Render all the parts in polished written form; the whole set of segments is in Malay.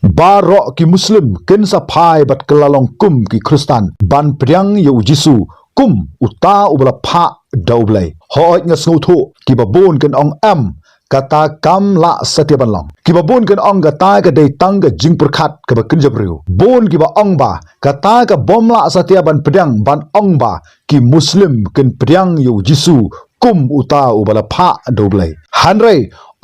barok ki muslim ken sa phai bat kelalong kum ki kristan ban priang yu jisu kum uta ubla pha daublai hoi nga snuthu ki babon ken ong am kata kam la satya ban long ki babon ken ong kata ka dei tang ka jing purkhat ka ba kinjabriu bon ki ba ong ba kata ka bom la satya ban pedang ban ong ba ki muslim ken pedang yu jisu kum uta ubala pha doblai hanrei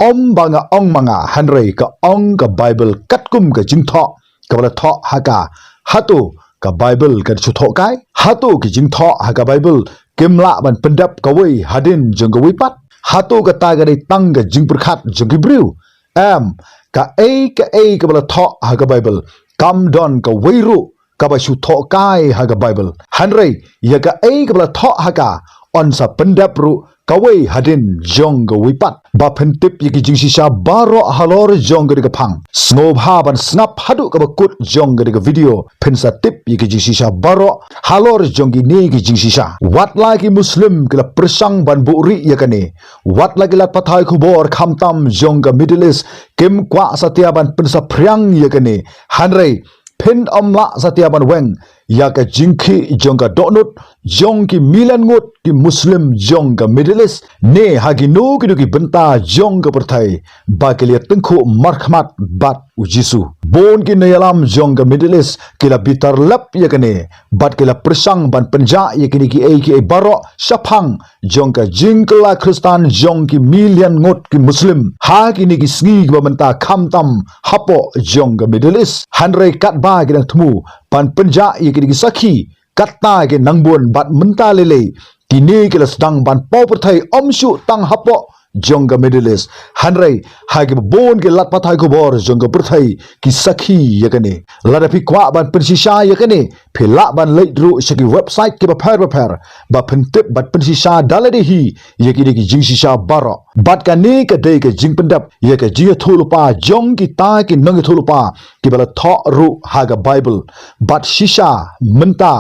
om banga ong manga hanrei ka ong ka bible kat kum ka jing tho ka bala tho haka hatu ka bible ka chu tho kai hatu ki jing tho haka bible kimla ban pendap ka wei hadin jeng ka wei pat hatu ka ta ga dei tang ka jing purkhat jeng ki briu am ka ka bala tho haka bible kam don ka wei ru ka ba chu tho kai haka bible hanrei ya ka bala tho haka on sa pendap ru kawai hadin jong ga wipat ba phentip yiki jingsi sha baro halor jong ga phang snob ha ban snap hadu ka bakut jong ga video phensa tip yiki jingsi sha baro halor jong gi ne gi jingsi sha wat la ki muslim kila persang ban buri yakane wat la lat pathai khubor khamtam jong ga middle east kim kwa satya ban pensa phriang yakane hanrei pin omla satya ban weng ya ka jingki jongga donut jongki milan ngut ki muslim jongga middle east ne hagi no ki benta jongga perthai bakelia tengku markhmat bat ujisu bon ki nayalam jongga middle east kila bitar lap yakane bat kila persang ban penja yakini ki baro shapang jongga jingkla kristan jongki milian ngut ki muslim hagi ni ki sngi ba benta khamtam hapo jongga middle east hanrei kat ba ki thmu pan penja yakini sakhi katta ke nangbon bat menta lele kini ke sedang ban pau perthai omsu tang hapo jongga middle east hanrei hagi bon ke lat pathai ko bor jongga perthai ki sakhi yakane ladapi kwa ban pensisa yakane phila ban leidru saki website ke ba phar ba phentip bat pensisa dalade hi yakini ki jingsisa baro bat kani ke dei ke jingpendap yaka jiya thulupa jong ki ta ki nang thulupa ki bala tho ru haga bible bat shisha menta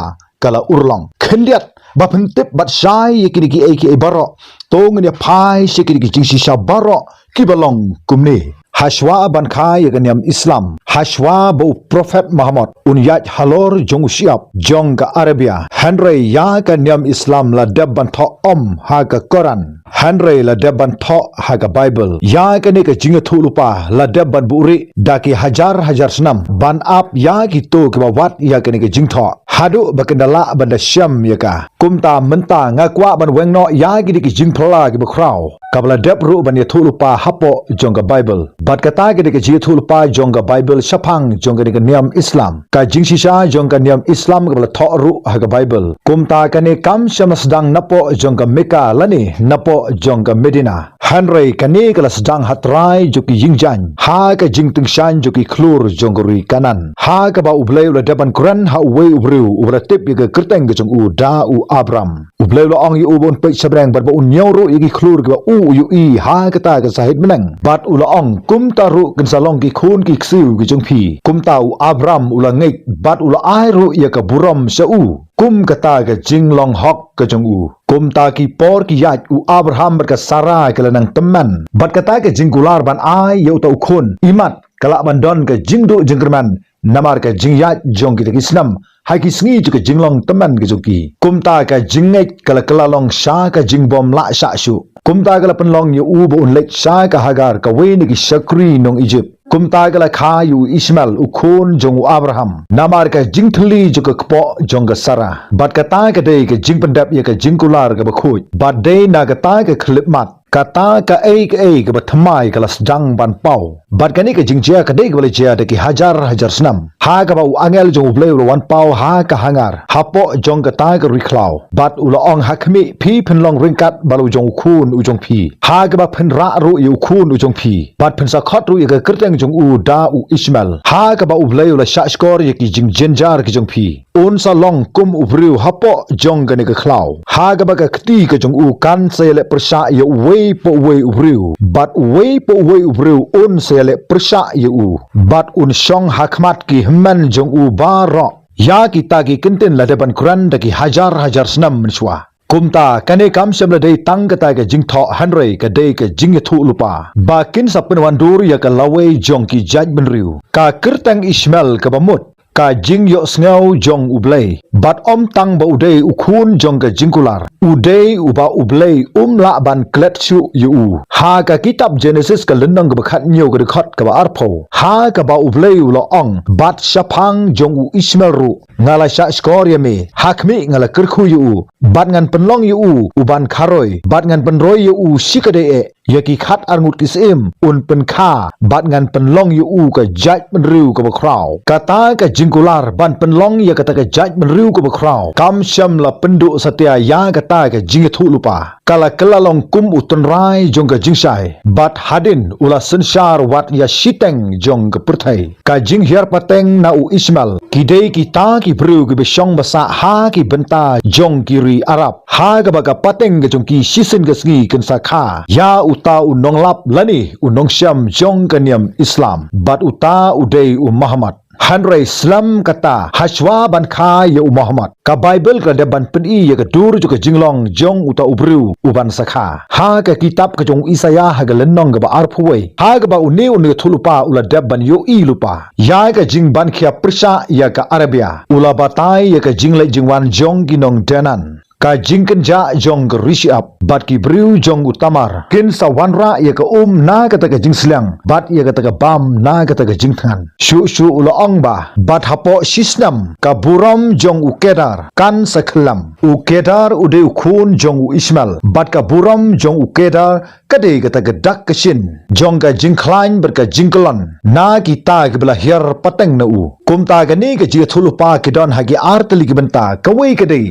kala urlong khendiat ba phentip bat shai yakini ki baro tong ne phai shikini ki jingsi sha baro ki balong kumni hashwa ban khai yakaniam islam hashwa bo prophet muhammad unyat halor jong siap jong ka arabia hanrei ya ka niam islam la dabban tho om ha ka quran hanrei la dabban tho ha ka bible ya ka ne ka jinga thulupa la dabban buri daki hajar snam ban ap ya ki to ka wat ya ka ne ka jing tho hadu bakandala banda syam ya ka kumta menta ngakwa ban wengno ya ki jing thola ki bakraw kabla dab ru ban ya thulupa hapo jong ka bible bat kata ki ji thulupa jong ka bible shapang jong ka niam islam ka jingsi sha jong ka niam islam kabla tho ru ha ka bible kumta ka ne kam shamasdang napo jong ka meka lani napo jong ka medina hanrei kani kala sedang hatrai joki jingjan ha ka jingting shan joki klur jonggori kanan ha ka ba ublai ula daban quran ha uwe ubriu ubra tip ya kerteng ke jong u da u abram ublai lo ong yu ubon pe sabrang bat ba unyoro yigi klur ka u yu i ha ka ta ka sahid menang bat ula ong kum taru kan salong ki khun ki ksiu ki jong phi kum ta u abram ula ngek bat ula ai ru ya ka buram sa u kum kata ka jinglong hok ka jong u kum ta ki por ki yat u abraham ber ka sara ka lanang teman bat kata ka jinggular ban ai yau tau khun imat kala bandon ka jingdu jingkerman namar ka jingyat jong ki islam hai ki sngi ju ka jinglong teman ki joki kum ta ka jingek kala kalalong sha ka jingbom la sha shu kum ta kala penlong yu u bo un lek sha ka hagar ka wen ki shakri nong egypt kumta gala kha yu ismail ukhun jong abraham namar ka jingthli ju ka kpo jong ka sara bat ka ta ka dei ka jingpandap ya ka jingkular ka bakhoj bat dei na ka ta ka khlipmat kata ka ka bathmai ka lasdang ban pau bat ka ni ka jingjia ka dei ka balejia de ki hajar snam ha ka ba angel jong ublei wan pau ha ka hangar hapo jong ka ta ka riklau bat ula ong hakmi phi phenlong ringkat balu jong khun u jong phi ha ka ba phen ra ru yu khun u jong phi bat phen sa khat ru ya ka kerteng jong u da u ismail ha ka ba ublei ula sha skor ya ki jing jenjar ki jong phi un sa long kum ubriu hapo jong ka ni ka khlau ha ka ba ka khti ka jong u kan se le persha ya we po we ubriu bat we po we ubriu un se le persha ya u bat un shong hakmat ki hman jong u baro ya kita ki kintin la depan quran da ki hajar snam menswa kumta kane kam shamla dei tang kata ke jing tho hanrei ka dei ke jing thu lupa bakin sapun wandur ya ka lawe jong ki jaj benriu ka kirtang ismail ka bamut ka jing yo snau jong ublei bat om tang ba udei ukhun jong ka jingkular udei uba ublei la ban klet chu yu ha ka kitab genesis ka lendang ka bakhat nyo ka khot ka ba arpho ha ka ba ublei lo ong bat shapang jong u ismail ru ngala sha skor ya me hakmi ngala kirkhu yu bat ngan penlong yu uban kharoi bat ngan penroi yu shikade e yaki khat arngut kisim un pen kha bat ngan penlong yu ka jaj benriu ka ba kraw kata ka jingkular ban penlong ya kata ka jaj benriu ka ba kraw kam syam la pendu satya ya kata ka jing thu lupa kala kelalong kum utun rai jong ka jingsai bat hadin ula sensyar wat ya shiteng jong ka perthai ka jing hiar pateng na u ismail kidei kita ki bru ki besong basa ha ki benta jong kiri arab ha ka baga pateng ka jong ki sisin ka sngi kan sakha ya uta unong lap lani unong syam jong kaniam islam bat uta udei muhammad hanrei islam kata hashwa ban kha ya muhammad ka bible ka de ban pen i ya ka dur ju ka jinglong jong uta ubru uban sakha ha ka kitab ka jong isaya ha ga lenong ga ba arphuwei ha ga ba uni uni thulupa ula de ban yo i lupa ya ka jing ban khia prisa ya ka arabia ula batai ya ka jinglai jingwan jong kinong denan ka jingken ja jong ke rishi up bat ki briu jong utamar kin sa wanra ya ka na kata ka jing slang bat ya kata ka bam na kata ka jing than shu ula ong ba bat hapo shisnam ka buram jong ukedar kan sa khlam ukedar ude ukhun jong u ismail bat ka buram jong ukedar kade kata ka dak kashin jong ka jing klain ber ka jingklon na kita ke bela hiar pateng na u kumta ka ni ka ji thulupa ki don hagi artli ki benta kawai kade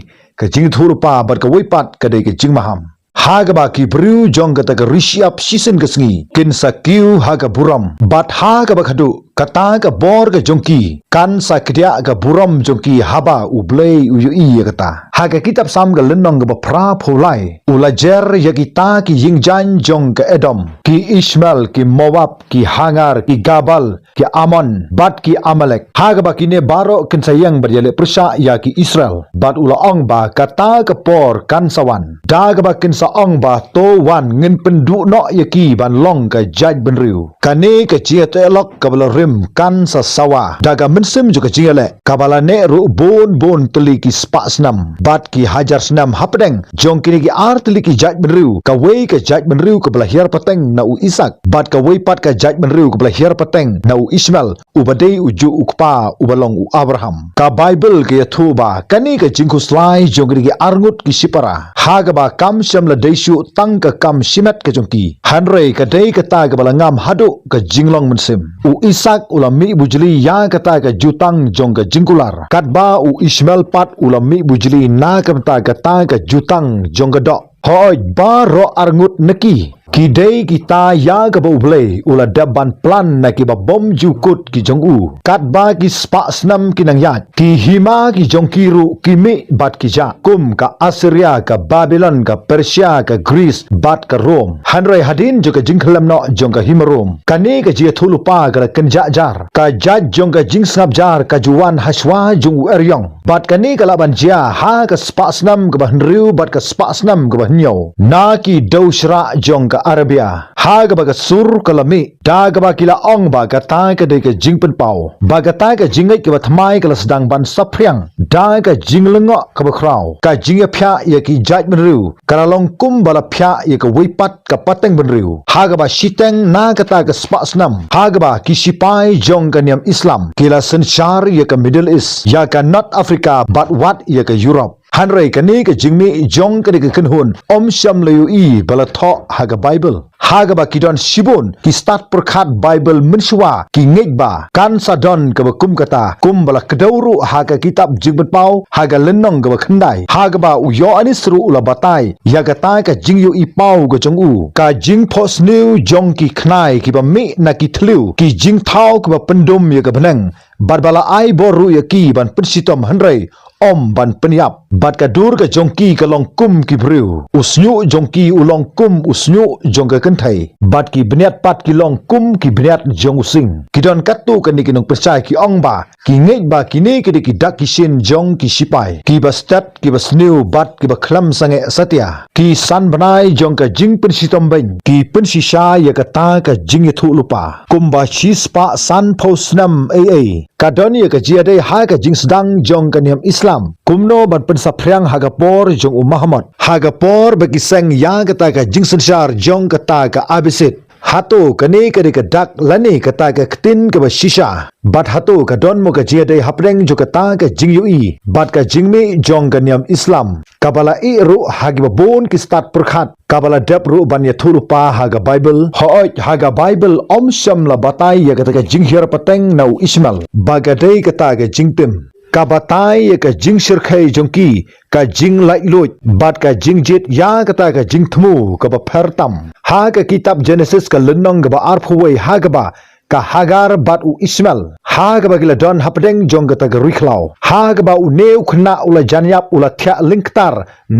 ka jing thurupa bar ka weipat ka dei ka jing maham haga ba ki bru jong ka ta ka rishi up season ka sngi kin sa kiu haga buram bat haga ba khadu kata ka bor ka jongki kan sa kdia ka buram jongki haba ublei uyi kata haga kitab sam ka lenong ka ba pra phulai ulajer ya kita ki yingjan jong ka edom ki ismail ki moab ki hangar ki gabal ki amon bat ki amalek haga ba kine baro kin sayang berjale persa ya ki israel bat ula ong ba kata ka por kan sawan daga ba kin sa ong ba to wan ngin pendu no ya ki ban long ka jaj benriu kane ka chia te lok ka bala rim kan sa sawa daga mensim juga jingale kabala ne ru bon teli ki spa snam bat ki hajar snam hapdeng jong kini ki ar teli ki jaj benriu ka wei ka jaj benriu ka bala hiar pateng na u isak bat ka wei pat ka jaj benriu ka bala hiar pateng na u ismail u badei u ju ukpa u balong u abraham ka bible ke thu ba kani ka jingku slai jong kini ki arngut ki sipara haga ba kam syam la deishu tang ka kam simet ka jongki hanrei ka dei ka ta ka bala ngam hadu ka jinglong mensim u isak ulami bujli ya kata ka jutang jong ka jingkular katba u ismail pat ulami bujli na kamta kata ka jutang jong ka dok hoi ba ro arngut neki kidei kita ya ka ba ublei ula daban plan na ki ba bom jukut ki jong u katba ki spa snam kinang yat ki hima ki jong kiru ki mi bat ki ja kum ka assyria ka babylon ka persia ka greece bat ka rome hanrei hadin jo ka jingkhlam no jong ka himarom kani ka ji thulupa ka kenja jar ka jaj jong ka jingsap jar ka juwan haswa jong u eryong bat kani ka laban jia ha ka spa snam ka ba hnriu bat ka spa snam ka ba hnyo na ki dosra jong ka arabia haga baga sur kalami daga ba kila ong ba gata ka de ka jingpen pau bagata ka jingai ka thmai ka sedang ban sapriang daga jinglengo ka ba kraw ka jingya phya ya ki jaj benriu karalong kum bala phya ya ka weipat ka pateng benriu haga ba shiteng na kata ka spa snam haga ba ki sipai jong ka niam islam kila sensyar ya ka middle east ya ka north africa but what ya ka europe hanrei kani ka jingmi jong ka de ka kenhun om syam leyu i bala tho haga bible haga ba kidon shibun ki start perkhat bible menshwa ki ngejba kan sadon ka ba kum kata kum bala kedauru haga kitab jingben pau haga lenong ka ba khandai haga ba u yo anisru ula batai ya kata ka jingyu i pau ka jong u ka jing pos new jong ki khnai ki ba mi na ki thliu ki jing thau ka ba pendum ya ka benang barbala ai boru ya ki ban pensitom hanrei om ban peniap bat ka dur ka jongki ka long kum ki briu usnyu jongki ulong kum usnyu jong ka kenthai bat ki bniat pat ki long kum ki bniat jong using ki don katu ka ni ki nong percaya ki ong ba ki ngej ba ki ni ki ki dak ki shin jong ki sipai ki ba stat ki ba sniu bat ki ba khlam sange satya ki san banai jong ka jing pen si tom ben ki pen si sha ya ka ta ka jing ye thu lupa kum ba chi spa san posnam aa ka don ya ka jia dei ha ka jing sedang jong ka niam Islam kumno ban pen saphriang hagapor jong Muhammad hagapor bagi seng ya ka ta ka jing sensyar jong ka ta ka abisit hato kani kari ka dak lani kata ka ktin ka shisha bat hato ka don mo ka jia dei hapreng jo kata ka jing yui bat ka jingmi jong ka niam Islam kabala i ru hagi babon ki start purkhat kabala dep ru ban ya thurupa haga Bible hooj haga Bible om sham la batai ya kata ka jing hier pateng nau Ismail baga dei kata ka jingtim ka batai ka jing shirkhai jongki ka jing lai lut bat ka jing jit ya kata ka jing thmu ka ba phertam ha ka kitab Genesis ka lenong ka ba arphwei ha ka ba ka Hagar bat u Ismail ha ka ba gila don hapdeng jong kata ka riklau ha ka ba u neu khna ula janyap ula thya linktar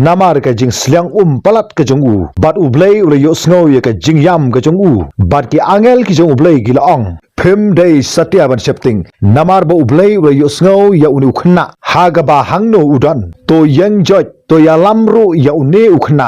namar ka jing sliang palat ka jong u bat u blei ula yo snow ya ka jing yam ka jong u bat ki angel ki jong u blei gila ong Phim day satya ban shepting namar ba ublei ula yo snow ya uni ukhna haga ba hangno udan to yang joj to ya lamru ya une ukhna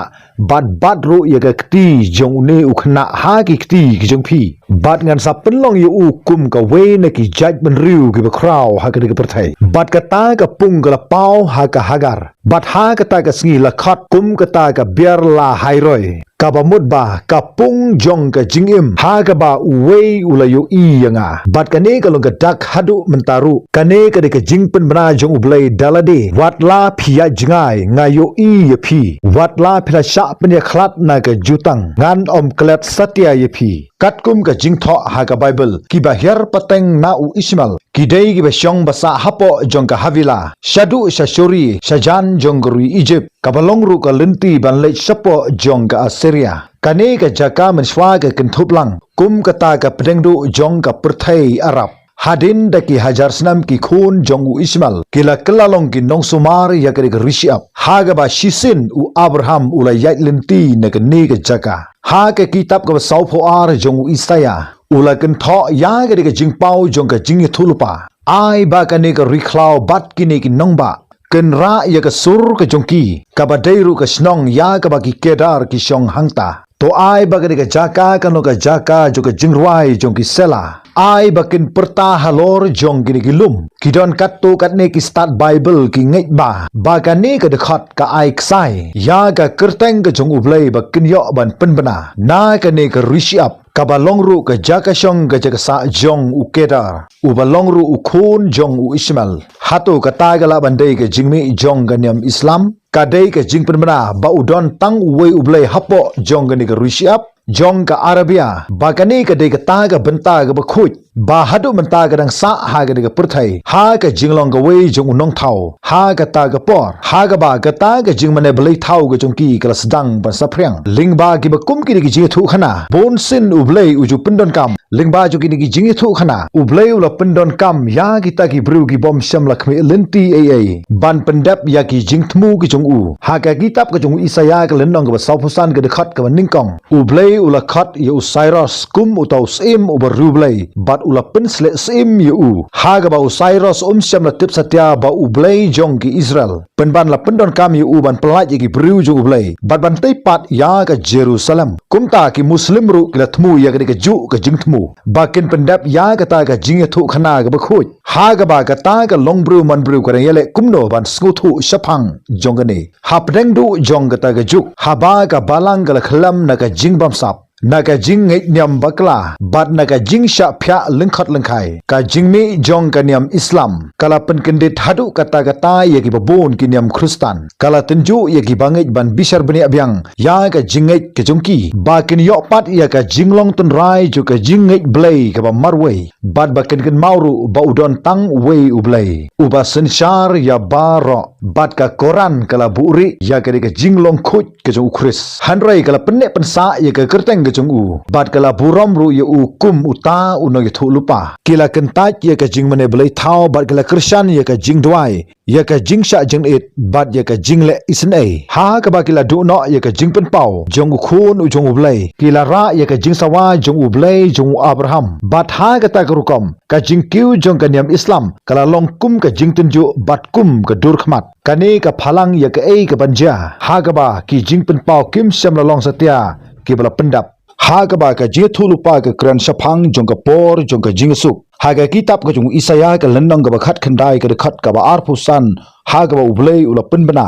bat ru ya ka kti jong une ukhna ha ki kti ki jong phi bat ngan sa penlong ya u kum ka we na ki jaj ban riu ki ba kraw ha ka ka perthai bat ka ta ka pung ka la pau ha ka Hagar bat ha ka ta ka sngi la khat kum ka ta ka biar la hairoi ka ba mut ba ka pung jong ka jingim ha ka ba uwei ula yo i yanga bat ka ne ka long ka dak hadu mentaru ka ne ka de ka jingpen bana jong ublei dalade wat la phia jingai nga yo i ye phi wat la phila sha pne khlat na ka jutang ngan om klet satya ye phi katkum ka jingtho ha ka Bible ki ba her pateng na u Ismail ki dei ki ba shong basa hapo jong ka Havila shadu shashuri shajan jong rui Egypt ka balong ru ka lenti ban le sapo jong ka Assyria kane ka jaka menswa ka kentuplang kum kata ka pedengdu jong ka perthai Arab hadin daki hajar snam ki khun jong u Ismail kila kelalong ki nong sumar ya ka rishiap haga ba shisin u Abraham ula yait lenti na ka ne ka jaka ha ka kitab ka sau pho ar jong u Isaya ula kan tho ya ka jing pau jong ka jing thulupa ai ba ka ne ka riklau bat ki ne ki nong ba ken ra ya ka sur ka jongki ka ba deiru ka snong ya ka ba ki kedar ki shong hangta to ai ba ka jaka ka no ka jaka jo ka jingruai jong ki sela ai bakin perta halor jong gini gilum kidon katto katne ki start Bible ki ngej ba bagane ka dekhat ka ai ksai ya ka kerteng ka jong ublei bakin yo ban penbana na ka ne ka rishiap ka balong ru ka jaka shong ka jaka sa jong u kedar u balong ru u khun jong u Ismail hato ka tagala bandai ka jingmi jong ka niam Islam ka dei ka jing penbana ba udon tang uwei ublei hapo jong ka ne ka rishiap jong ka Arabia bakani ka de ka ta ka benta ka bakhuj ba hadu menta ka dang sa ha ka de ka perthai ha ka jinglong ka wei jong unong thau ha ka ta ka por ha ka ba ka ta ka jing mane blei thau ka jong ki ka sedang ba saphriang lingba ki ba kum ki de ki ji thu khana bon sin ublei uju pindon kam lingba ju ki de ki jing thu khana ublei ula pindon kam ya ki ta ki bru ki bom sham lakhmi linti aa ban pendap ya ki jing thmu ki jong u ha ka kitab ka jong Isaya ka lenong ka ba saupusan ka de khat ka ningkong ublei ula khat ye Cyrus kum utau sim uber rublei bat ula pensle sim ye u haga ba Cyrus sham la tip satya ba ublei jong ki Israel penban la pendon kam ye u ban pelaj ye ki briu jo ublei bat ban tei pat ya ka Jerusalem kumta ki muslim ru ki la thmu ya ka ju ka jing thmu bakin pendap ya ka ta ka jing thu khana ka ba khuj haga ba ka ta ka long bru man bru ka yele kumno ban sku thu shapang jong ka ne hapdeng du jong ka ta ka ju haba ka balang ka khlam na ka jing bam sap naga jing ngej nyam bakla bat naga jing sha phya lengkhat lengkhai ka jingmi jong ka niam Islam kala penkendit hadu kata-kata ye ki babon ki niam Kristen kala tenju ye ki bangej ban bisar bani abyang ya ka jingej ke jongki bakin yo pat ya ka jinglong tun rai ju ka jingej blei ka ba marwei bat bakin ken mauru ba udon tang wei ublei uba senshar ya baro bat ka Quran kala buri ya ka jinglong khoj ke jong Chris hanrai kala penne pensa ye ka kerteng jong u bat kala buram ru ye u kum uta uno ye thu lupa kila kentaj ye ka jing mane belai thau bat kala krishan ye ka jing dwai ye ka jing sha jing it bat ye ka jing le isnei ha ka ba kila du no ye ka jing pen pau jong u khun u jong u blai kila ra ye ka jing sawa jong u blai jong u abraham bat ha ka ta rukom ka jing kiu jong ka niam islam kala long kum ka jing tunju bat kum ka dur khmat kane ka phalang ye ka ei ka banja ha ka ba ki jing pen pau kim sam la long satya ki bala pendap ha ka ba ka je thu lupa ka kran saphang jong ka por jong ka jing suk ha ka kitab ka jong isaya ka landang ka ba khat khandai ka khat ka ba arpu san ha ka ba ublei ula pen bana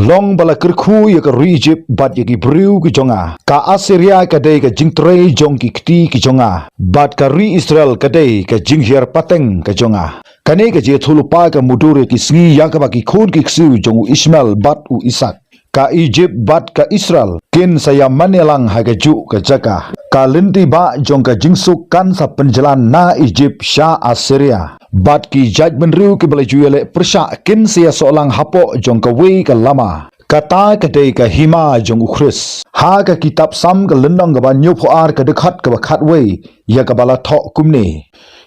long bala kerkhu ye ka Egypt bat ye ki briu ki jonga ka Assyria ka dei ka jingtrei jong ki kti ki jonga bat ka Israel ka dei ka jinghiar pateng ka jonga kane ka je thulupa ka mudure ki sngi ya ka ba ki khun ki ksu jong Ismail bat u Isak ka Egypt bat ka Israel kin saya manelang ha ka ju ka jaka ka linti ba jong ka jingsuk kan sa penjalan na Egypt sha Assyria bat ki judgment riu ki balai juele persha kin sia solang hapo jong ka wei ka lama kata ka dei ka hima jong ukhris ha ka kitab sam ka lendang ka ba nyup ar ka dekhat ka ba khat wei ya ka bala tho kumne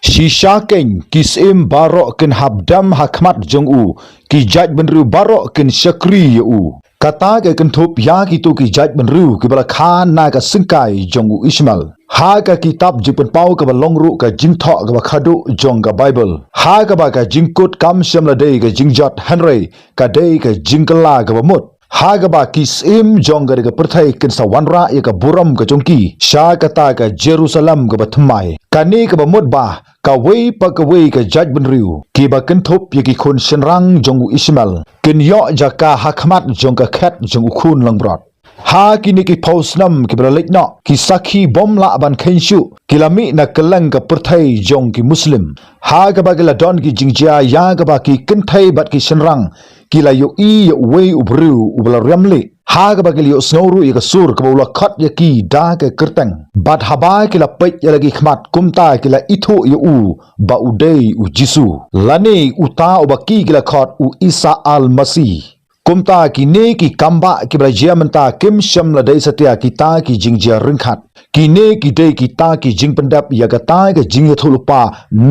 shisha ken kisim baro kin habdam hakmat jong u ki judgment riu baro kin shakri u kata ka kin thup ya ki tu ki judgment riu ki bala khan na ka singkai jong u Ismail ha ka kitab jipen pau ka ba longru ka jingtho ka ba khadu jong ka Bible ha ka ba ka jingkut kam shamla dei ka jingjot Henry ka dei ka jingkala ka ba mut ha ka ba kisim jong ka perthai kin sa wanra ya ka buram ka jongki sha ka ta ka Jerusalem ka ba thmai kani ka ba mut ba ka wei pa ka wei ka judgment riu ki ba kin thup ye ki khun shenrang jong u Ismail kin yo jaka hakmat jong ka khat jong u khun langbrot ha kini ki pausnam ki beralik no ki sakhi bom la ban khenshu kilami na kelang ka perthai jong ki muslim ha ka ba kila don ki jingjia ya ka ba ki kenthai bat ki shenrang kila yo i yo wei ubru ubla ramli ha ka ba kila yo snowru ya ka sur ka ba khat ya ki da ka kertang bat haba kila pet ya lagi khmat kumta kila ithu yo u ba udei u jisu lani uta obaki kila khat u Isa al-Masih kumta ki ne ki kamba ki brajia menta kim sham la dei satya ki ta ki jingjia ringkhat ki ne ki dei ki ta ki jing pendap ya ga ta ga jing thulupa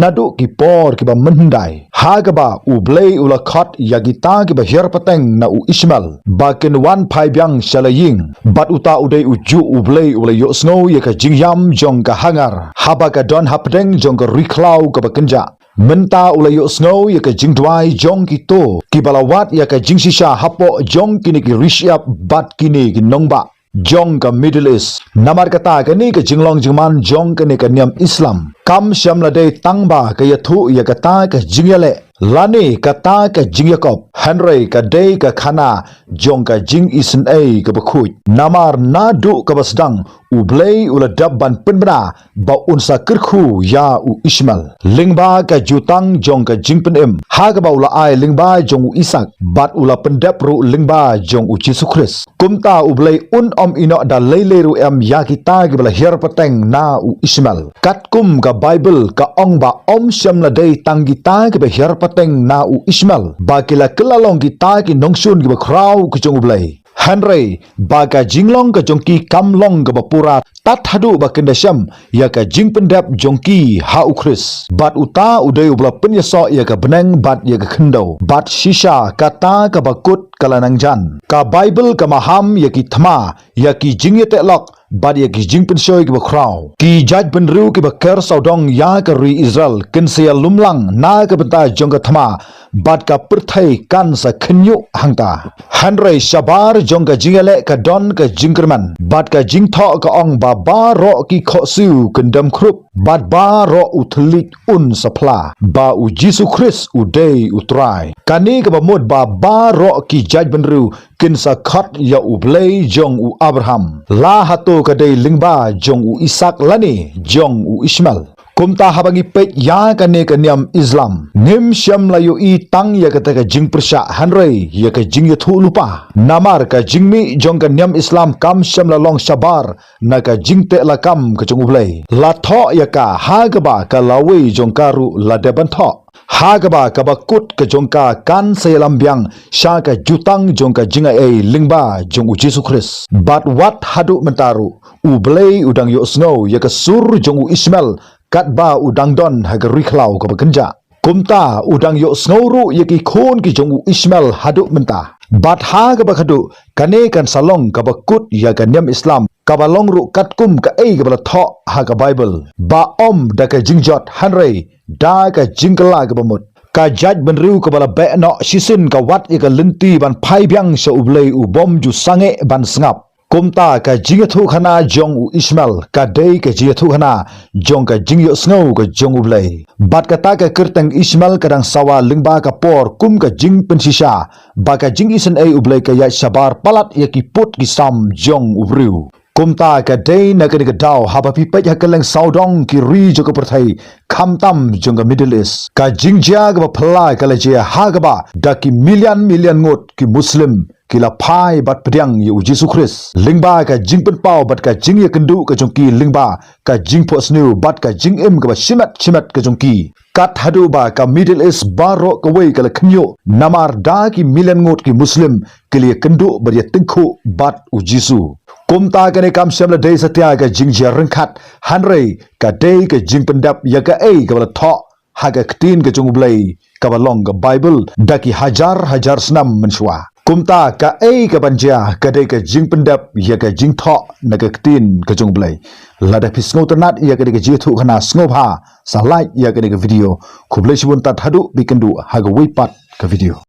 nadu ki por ki ba mandai ha ga ba u blei ula khat ya gi ta ki ba her pateng na u Ismail ba ken wan phai byang shalaying bat uta udei u ju u blei ula yo snow ya ka jing yam jong ka hangar ha ba ka don hapdeng jong ka riklau ka ba kenja menta ula yo snow ya ka jing dwai jong ki to ki balawat ya ka jing shisha hapo jong kini ki rishyap bat kini ki nongba jong ka Middle East namar kata ka ni ka jinglong jingman jong ka ni ka niam Islam kam shamla dei tangba ka yathu ya kata ka jingyale lani kata ka jingyakob Henry ka dei ka khana jong ka jing isen ai ka bakhuj namar nadu ka basdang ublei ula dabban penbna ba unsa kirkhu ya u Ismail lingba ka jutang jong ka jingpen em ha ka ba ula ai lingba jong u Isak bat ula pendap ru lingba jong u Jesus Christ kumta ublei om ino da leileru em ya kita ki bala her pateng na u Ismail kat kum ka Bible ka ong ba om shamla dei tanggita ki ba her pateng na u Ismail ba kila kelalong kita ki nongsun ki ba kraw ki jong ublei Henry ba ka jinglong ka jongki kamlong ka bapura tathadu ba kendasham ya ka jing pendap jongki ha ukris bat uta udai ubla penyaso ya ka benang bat ya ka khendau bat shisha kata ka bakut kalanang jan ka Bible ka maham ya ki thma ya ki jing ye telok bat ya ki jing pensoi ki ba kraw ki jaj benru ki ba ker saudong ya ka ri Israel ken sia lumlang na ka benta jong ka thma bat ka perthai kan sa khenyu hangta Henry shabar jong ka jingale ka don ka jingkerman bat ka jingtho ka ong ba ba ro ki khosu kendam khrup bat ba ro uthlik un sapla ba u Jesus Christ u dei utrai kani ka ba mod ba ba ro ki jaj benru kin sa khat ya u blei jong u Abraham la hato ka dei lingba jong u Isak lani jong u Ismail kumta habangi pet ya kane ka niam Islam nim syam layu i tang ya kata ka jing persya Henry ya ka jing ya thu lupa namar ka jing mi jong ka niam Islam kam syam la long sabar na ka jing te la kam ka jong ublei la tho ya ka ha ga ba ka lawi jong karu la deban tho Hagaba kabakut ke jongka kan selambiang sya ka jutang jongka jinga lingba jong u Jesu Christ. But what hadu mentaru u belai udang yo snow ya ka sur jong u Ismail katba udang don haga riklau ka bekenja. Kumta udang yo snowru yaki khon ki jong u Ismail hadu menta. But hagaba khadu kane kan salong kabakut ya ka nyam Islam kabalong ru katkum ka kabala tho haga Bible. Ba om da ka jingjot hanrei da ka jingkala ka bamut. Ka jaj benriu kabala be no sisin ka wat ya ka lenti ban phai byang sa ublei u bom ju sange ban sngap. Kumta ka jingathu khana jong u Ismail ka dei ka jingathu khana jong ka jingyo snow ka jong ublei. Bat kata ka kerteng Ismail kadang sawa lingba ka por kum ka jing pensisa ba ka jing isen ublei ka ya sabar palat ya ki put ki sam jong ubriu. Kumta ka dei na ka daw haba pipet ya keleng saudong ki ri jo ka perthai khamtam jong ka Middle East ka jingja ka phala ka lejia hagaba da ki million ngot ki Muslim kila phai bat pediang yu Jesu Christ lingba ka jingpen pau bat ka jing ya kendu ka jongki lingba ka jing pos new bat ka jing im ka shimat ka jongki kat hadu ba ka Middle East baro ka wei ka khnyo namar da ki million ngot ki Muslim kili kendu ber ya tingkhu bat u Jesu. Kumta ka ne kam syamla dei satya ka jingja rengkhat hanrei ka dei ka jing pendap ya ka ka bala tho haga ktin ka jong blai ka balong ka Bible daki hajar senam menswa. Kumta ka ka banja ka dei ka jing pendap ya ka jing tho na ka ktin ka jong blai lada pisngau ternat ya ka dei ka jethu khana snobha sa like ya ka dei ka video khublai sibun tat hadu bikendu haga weipat ka video.